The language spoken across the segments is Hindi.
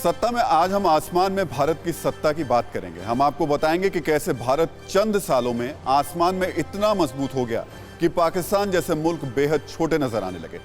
सत्ता में आज हम आसमान में भारत की सत्ता की बात करेंगे। हम आपको बताएंगे कि कैसे भारत चंद सालों में आसमान में इतना मजबूत हो गया कि पाकिस्तान जैसे मुल्क बेहद छोटे नजर आने लगे।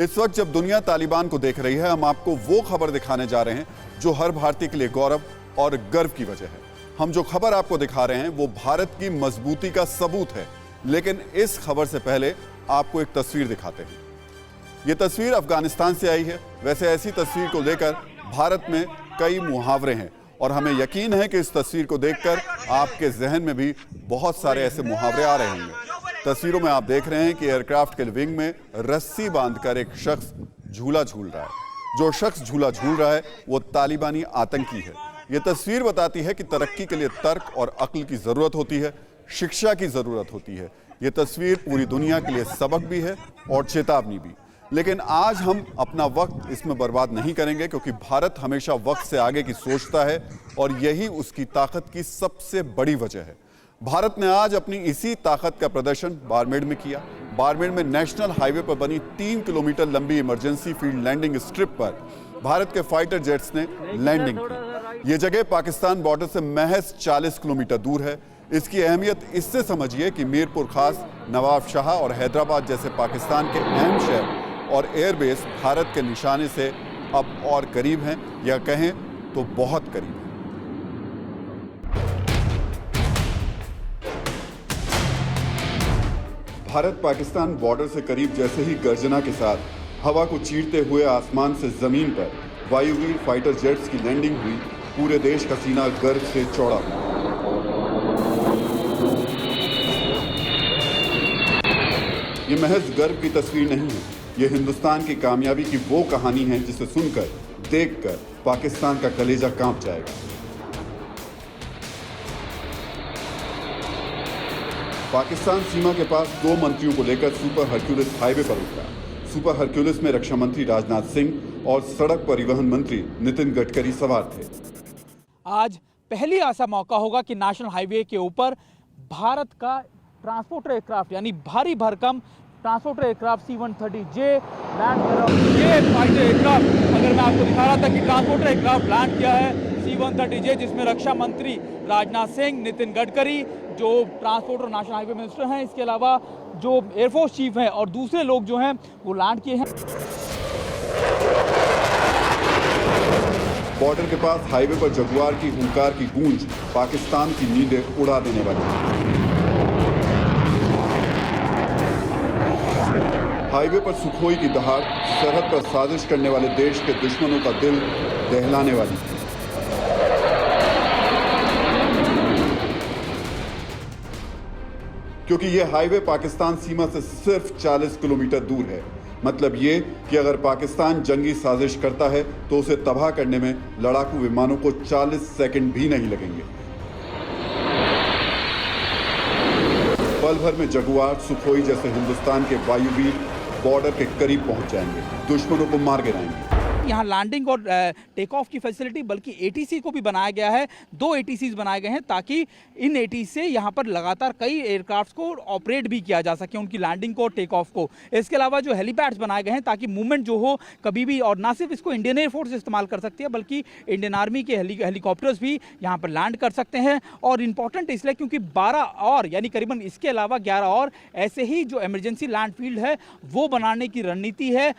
इस वक्त जब दुनिया तालिबान को देख रही है, हम आपको वो खबर दिखाने जा रहे हैं जो हर भारतीय के लिए गौरव और गर्व की वजह है। हम जो खबर आपको दिखा रहे हैं वो भारत की मजबूती का सबूत है। लेकिन इस खबर से पहले आपको एक तस्वीर दिखाते हैं। ये तस्वीर अफगानिस्तान से आई है। वैसे ऐसी तस्वीर को लेकर भारत में कई मुहावरे हैं और हमें यकीन है कि इस तस्वीर को देखकर आपके जहन में भी बहुत सारे ऐसे मुहावरे आ रहे होंगे। तस्वीरों में आप देख रहे हैं कि एयरक्राफ्ट के विंग में रस्सी बांधकर एक शख्स झूला झूल रहा है। जो शख्स झूला झूल रहा है वो तालिबानी आतंकी है। ये तस्वीर बताती है कि तरक्की के लिए तर्क और अक्ल की जरूरत होती है, शिक्षा की जरूरत होती है। ये तस्वीर पूरी दुनिया के लिए सबक भी है और चेतावनी भी। लेकिन आज हम अपना वक्त इसमें बर्बाद नहीं करेंगे, क्योंकि भारत हमेशा वक्त से आगे की सोचता है और यही उसकी ताकत की सबसे बड़ी वजह है। भारत ने आज अपनी इसी ताकत का प्रदर्शन बाड़मेर में किया। बाड़मेर में नेशनल हाईवे पर बनी 3 किलोमीटर लंबी इमरजेंसी फील्ड लैंडिंग स्ट्रिप पर भारत के फाइटर जेट्स ने लैंडिंग की। ये जगह पाकिस्तान बॉर्डर से महज 40 किलोमीटर दूर है। इसकी अहमियत इससे समझिए कि मीरपुर खास, नवाब शाह और हैदराबाद जैसे पाकिस्तान के अहम शहर और एयरबेस भारत के निशाने से अब और करीब हैं, या कहें तो बहुत करीब हैं। भारत पाकिस्तान बॉर्डर से करीब जैसे ही गर्जना के साथ हवा को चीरते हुए आसमान से जमीन पर वायुवीर फाइटर जेट्स की लैंडिंग हुई, पूरे देश का सीना गर्व से चौड़ा हुआ। ये महज गर्व की तस्वीर नहीं है, ये हिंदुस्तान की कामयाबी की वो कहानी है जिसे सुनकर, देखकर पाकिस्तान का कलेजा कांप जाएगा। पाकिस्तान सीमा के पास 2 मंत्रियों को लेकर सुपर हरक्यूलिस हाईवे पर उतरा। सुपर हरक्यूलिस में रक्षा मंत्री राजनाथ सिंह और सड़क परिवहन मंत्री नितिन गडकरी सवार थे। आज पहली ऐसा मौका होगा कि नेशनल हाईवे के ऊपर भारत का ट्रांसपोर्टर एयरक्राफ्ट यानी भारी भरकम ट्रांसपोर्टर एयरक्राफ्ट C-130J लैंड कर रहा है। ये फाइटर एयरक्राफ्ट, अगर मैं आपको दिखा रहा था कि ट्रांसपोर्टर एयरक्राफ्ट लैंड किया है C-130J, जिसमें रक्षा मंत्री राजनाथ सिंह, नितिन गडकरी जो ट्रांसपोर्ट और नेशनल हाईवे मिनिस्टर हैं, इसके अलावा जो एयरफोर्स चीफ हैं और दूसरे लोग जो हैं वो लैंड किए हैं। बॉर्डर के पास हाईवे पर जगुआर की हुंकार की गूंज पाकिस्तान की नींदें उड़ा देने वाली है। हाईवे पर सुखोई की दहाड़ सरहद पर साजिश करने वाले देश के दुश्मनों का दिल दहलाने वाली है। क्योंकि यह हाईवे पाकिस्तान सीमा से सिर्फ 40 किलोमीटर दूर है। मतलब ये कि अगर पाकिस्तान जंगी साजिश करता है तो उसे तबाह करने में लड़ाकू विमानों को 40 सेकंड भी नहीं लगेंगे। पल भर में जगुआर, सुखोई जैसे हिंदुस्तान के वायुवीर बॉर्डर के करीब पहुंच जाएंगे, दुश्मनों को मार गिराएंगे। यहाँ लैंडिंग और टेक ऑफ की फैसिलिटी बल्कि ATC को भी बनाया गया है। 2 ATCs बनाए गए हैं ताकि इन ATC से यहाँ पर लगातार कई एयरक्राफ्ट को ऑपरेट भी किया जा सके, उनकी लैंडिंग को और टेक ऑफ को। इसके अलावा जो हेलीपैड्स बनाए गए हैं ताकि मूवमेंट जो हो कभी भी, और ना सिर्फ इसको इंडियन एयरफोर्स इस्तेमाल कर सकती है बल्कि इंडियन आर्मी के हेलीकॉप्टर्स भी यहाँ पर लैंड कर सकते हैं। और इम्पॉर्टेंट इसलिए क्योंकि 12 और यानी करीबन इसके अलावा 11 और ऐसे ही जो इमरजेंसी लैंड फील्ड है वो बनाने की रणनीति है।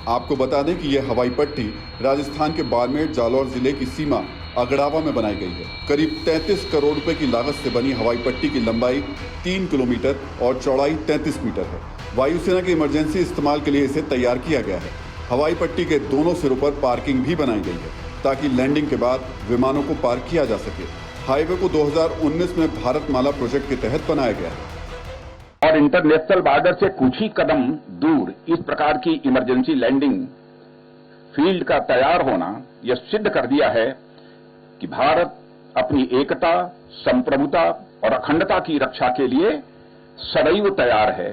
आपको बता दें कि यह हवाई पट्टी राजस्थान के बाड़मेर जालौर जिले की सीमा अगड़ावा में बनाई गई है। करीब 33 करोड़ रुपए की लागत से बनी हवाई पट्टी की लंबाई 3 किलोमीटर और चौड़ाई 33 मीटर है। वायुसेना के इमरजेंसी इस्तेमाल के लिए इसे तैयार किया गया है। हवाई पट्टी के दोनों सिरों पर पार्किंग भी बनाई गई है ताकि लैंडिंग के बाद विमानों को पार्क किया जा सके। हाईवे को 2019 में भारतमाला प्रोजेक्ट के तहत बनाया गया है और इंटरनेशनल बॉर्डर से कुछ ही कदम दूर इस प्रकार की इमरजेंसी लैंडिंग फील्ड का तैयार होना यह सिद्ध कर दिया है कि भारत अपनी एकता, संप्रभुता और अखंडता की रक्षा के लिए सदैव तैयार है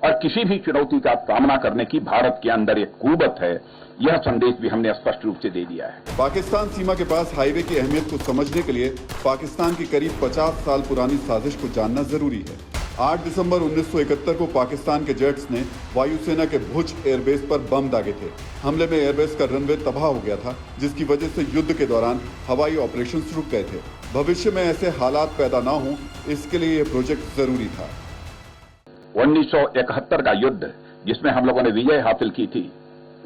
और किसी भी चुनौती का सामना करने की भारत के अंदर एक कुव्वत है। यह संदेश भी हमने स्पष्ट रूप से दे दिया है। पाकिस्तान सीमा के पास हाईवे की अहमियत को समझने के लिए पाकिस्तान की करीब 50 साल पुरानी साजिश को जानना जरूरी है। 8 दिसंबर 1971 को पाकिस्तान के जेट्स ने वायुसेना के भुज एयरबेस पर बम दागे थे। हमले में एयरबेस का रनवे तबाह हो गया था, जिसकी वजह से युद्ध के दौरान हवाई ऑपरेशंस रुक गए थे। भविष्य में ऐसे हालात पैदा ना हो, इसके लिए यह प्रोजेक्ट जरूरी था। 1971 का युद्ध जिसमें हम लोगों ने विजय हासिल की थी,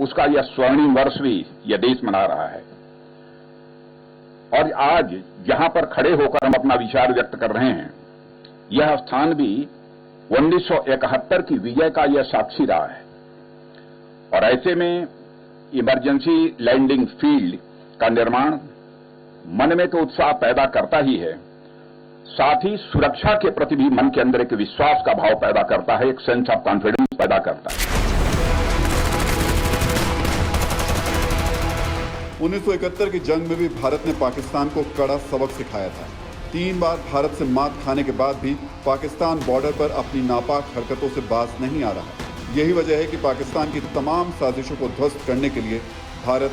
उसका यह स्वर्णिम वर्ष भी यह देश मना रहा है। और आज जहां पर खड़े होकर हम अपना विचार व्यक्त कर रहे हैं, यह स्थान भी 1971 की विजय का यह साक्षी रहा है। और ऐसे में इमरजेंसी लैंडिंग फील्ड का निर्माण मन में तो उत्साह पैदा करता ही है, साथ ही सुरक्षा के प्रति भी मन के अंदर एक विश्वास का भाव पैदा करता है, एक सेंस ऑफ कॉन्फिडेंस पैदा करता है। 1971 की जंग में भी भारत ने पाकिस्तान को कड़ा सबक सिखाया था। 3 बार भारत से मात खाने के बाद भी पाकिस्तान बॉर्डर पर अपनी नापाक हरकतों से बाज नहीं आ रहा। यही वजह है कि पाकिस्तान की तमाम साजिशों को ध्वस्त करने के लिए भारत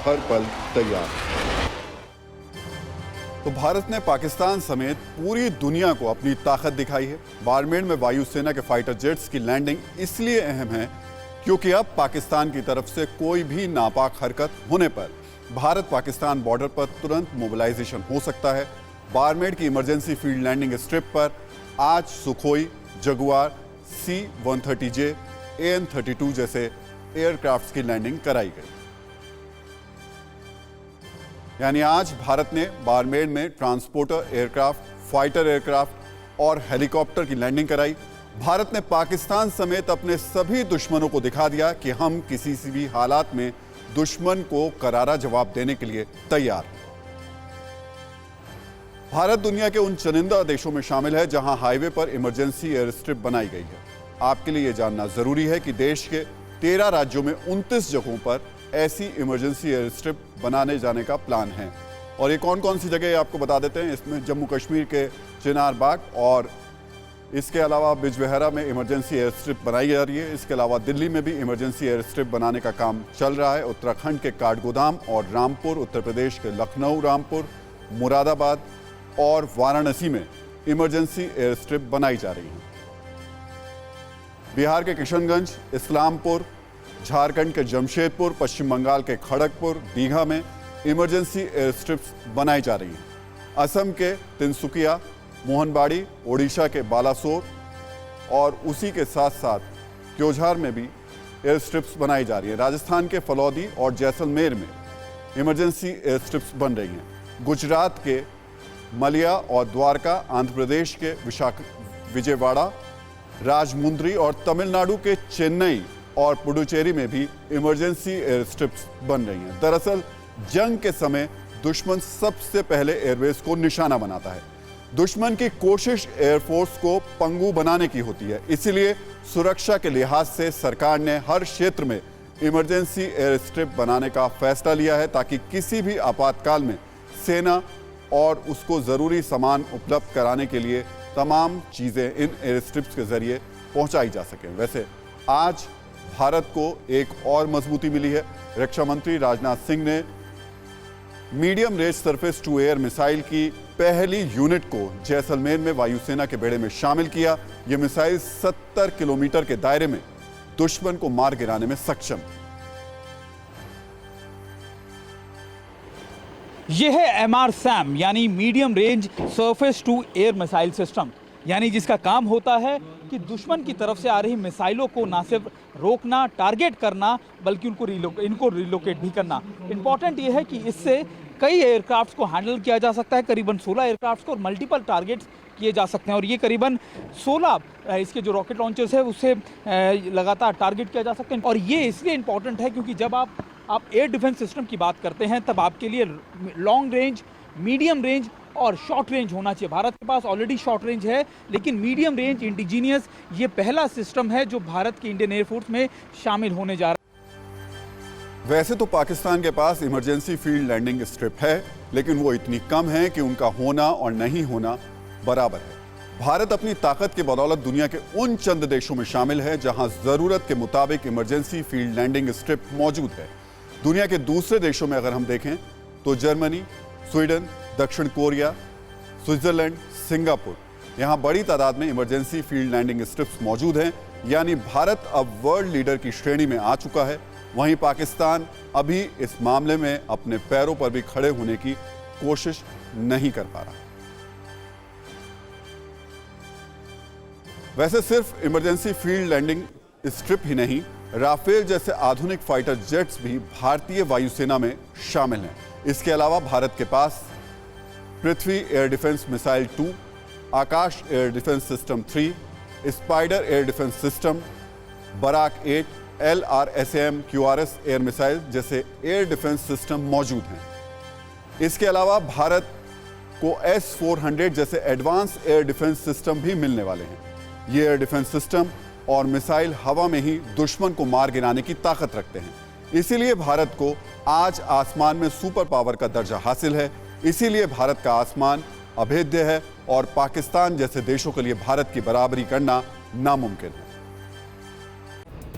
हर पल तैयार है। तो भारत ने पाकिस्तान समेत पूरी दुनिया को अपनी ताकत दिखाई है। बाड़मेर में वायुसेना के फाइटर जेट्स की लैंडिंग इसलिए अहम है क्योंकि अब पाकिस्तान की तरफ से कोई भी नापाक हरकत होने पर भारत पाकिस्तान बॉर्डर पर तुरंत मोबिलाइजेशन हो सकता है। बाड़मेर की इमरजेंसी फील्ड लैंडिंग स्ट्रिप पर आज सुखोई, जगुआर, C-130J, AN-32 जैसे एयरक्राफ्ट्स की लैंडिंग कराई गई। यानी आज भारत ने बाड़मेर में ट्रांसपोर्टर एयरक्राफ्ट, फाइटर एयरक्राफ्ट और हेलीकॉप्टर की लैंडिंग कराई। भारत ने पाकिस्तान समेत अपने सभी दुश्मनों को दिखा दिया कि हम किसी से भी हालात में दुश्मन को करारा जवाब देने के लिए तैयार हैं। भारत दुनिया के उन चुनिंदा देशों में शामिल है जहां हाईवे पर इमरजेंसी एयर स्ट्रिप बनाई गई है। आपके लिए यह जानना जरूरी है कि देश के 13 राज्यों में 29 जगहों पर ऐसी इमरजेंसी एयर स्ट्रिप बनाने जाने का प्लान है। और ये कौन कौन सी जगह आपको बता देते हैं। इसमें जम्मू कश्मीर के चिनार बाग और इसके अलावा बिजबेहरा में इमरजेंसी एयर स्ट्रिप बनाई जा रही है। इसके अलावा दिल्ली में भी इमरजेंसी एयर स्ट्रिप बनाने का काम चल रहा है। उत्तराखंड के काठगोदाम और रामपुर, उत्तर प्रदेश के लखनऊ, रामपुर, मुरादाबाद और वाराणसी में इमरजेंसी एयर स्ट्रिप बनाई जा रही है। बिहार के किशनगंज, इस्लामपुर, झारखंड के जमशेदपुर, पश्चिम बंगाल के खड़गपुर, दीघा में इमरजेंसी एयर स्ट्रिप्स बनाई जा रही हैं। असम के तिनसुकिया, मोहनबाड़ी, ओडिशा के बालासोर और उसी के साथ साथ क्योझार में भी एयर स्ट्रिप्स बनाई जा रही है। राजस्थान के फलौदी और जैसलमेर में इमरजेंसी एयर स्ट्रिप्स बन रही हैं। गुजरात के मलिया और द्वारका, आंध्र प्रदेश के विजयवाड़ा, राजमुंद्री और तमिलनाडु के चेन्नई और पुडुचेरी में भी इमरजेंसी एयर स्ट्रिप्स बन रही हैं। दरअसल जंग के समय दुश्मन सबसे पहले एयरबेस को निशाना बनाता है। दुश्मन की कोशिश एयरफोर्स को पंगु बनाने की होती है। इसीलिए सुरक्षा के लिहाज से सरकार ने हर क्षेत्र में इमरजेंसी एयर स्ट्रिप बनाने का फैसला लिया है ताकि किसी भी आपातकाल में सेना और उसको जरूरी सामान उपलब्ध कराने के लिए तमाम चीजें इन एयर स्ट्रिप्स के जरिए पहुंचाई जा सकें। वैसे आज भारत को एक और मजबूती मिली है। रक्षा मंत्री राजनाथ सिंह ने medium range surface to air missile की पहली यूनिट को जैसलमेर में वायुसेना के बेड़े में शामिल किया। यह मिसाइल 70 किलोमीटर के दायरे में दुश्मन को मार गिराने में सक्षम है। यह है MRSAM यानी medium range surface to air missile system, यानी जिसका काम होता है कि दुश्मन की तरफ से आ रही मिसाइलों को ना सिर्फ रोकना, टारगेट करना, बल्कि इनको रिलोकेट भी करना। इंपॉर्टेंट ये है कि इससे कई एयरक्राफ्ट्स को हैंडल किया जा सकता है, करीबन 16 एयरक्राफ्ट्स को, और मल्टीपल टारगेट्स किए जा सकते हैं। और ये करीबन 16 इसके जो रॉकेट लॉन्चर्स है उससे लगातार टारगेट किया जा सकते हैं। और ये इसलिए इंपॉर्टेंट है क्योंकि जब आप एयर डिफेंस सिस्टम की बात करते हैं तब आपके लिए लॉन्ग रेंज, मीडियम रेंज और शॉर्ट रेंज होना चाहिए। भारत के पास ऑलरेडी शॉर्ट रेंज है, लेकिन मीडियम रेंज इंडिजीनियस ये पहला सिस्टम है जो भारत की इंडियन एयरफोर्स में शामिल होने जा रहा है। वैसे तो पाकिस्तान के पास इमरजेंसी फील्ड लैंडिंग स्ट्रिप है, लेकिन वो इतनी कम है कि उनका होना और नहीं होना बराबर है। भारत अपनी ताकत के बदौलत दुनिया के उन चंद देशों में शामिल है जहां जरूरत के मुताबिक इमरजेंसी फील्ड लैंडिंग स्ट्रिप मौजूद है। दुनिया के दूसरे देशों में अगर हम देखें तो जर्मनी, स्वीडन, दक्षिण कोरिया, स्विट्जरलैंड, सिंगापुर, यहाँ बड़ी तादाद में इमरजेंसी फील्ड लैंडिंग स्ट्रिप्स मौजूद हैं, यानी भारत अब वर्ल्ड लीडर की श्रेणी में आ चुका है। वहीं पाकिस्तान अभी इस मामले में अपने पैरों पर भी खड़े होने की कोशिश नहीं कर पा रहा। वैसे सिर्फ इमरजेंसी फील्ड लैंडिंग स्ट्रिप ही नहीं, राफेल जैसे आधुनिक फाइटर जेट्स भी भारतीय वायुसेना में शामिल हैं। इसके अलावा भारत के पास Prithvi air defence missile 2, Akash air defence system 3, spider air defence system, Barak 8, LRSAM QRS air missile जैसे एयर डिफेंस सिस्टम मौजूद हैं। इसके अलावा भारत को S-400 जैसे एडवांस एयर डिफेंस सिस्टम भी मिलने वाले हैं। ये एयर डिफेंस सिस्टम और मिसाइल हवा में ही दुश्मन को मार गिराने की ताकत रखते हैं। इसीलिए भारत को आज आसमान में सुपर पावर का दर्जा हासिल है। इसीलिए भारत का आसमान अभेद्य है और पाकिस्तान जैसे देशों के लिए भारत की बराबरी करना नामुमकिन है।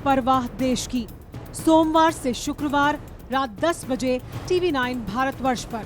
परवाह देश की, सोमवार से शुक्रवार रात 10 बजे TV9 भारतवर्ष पर।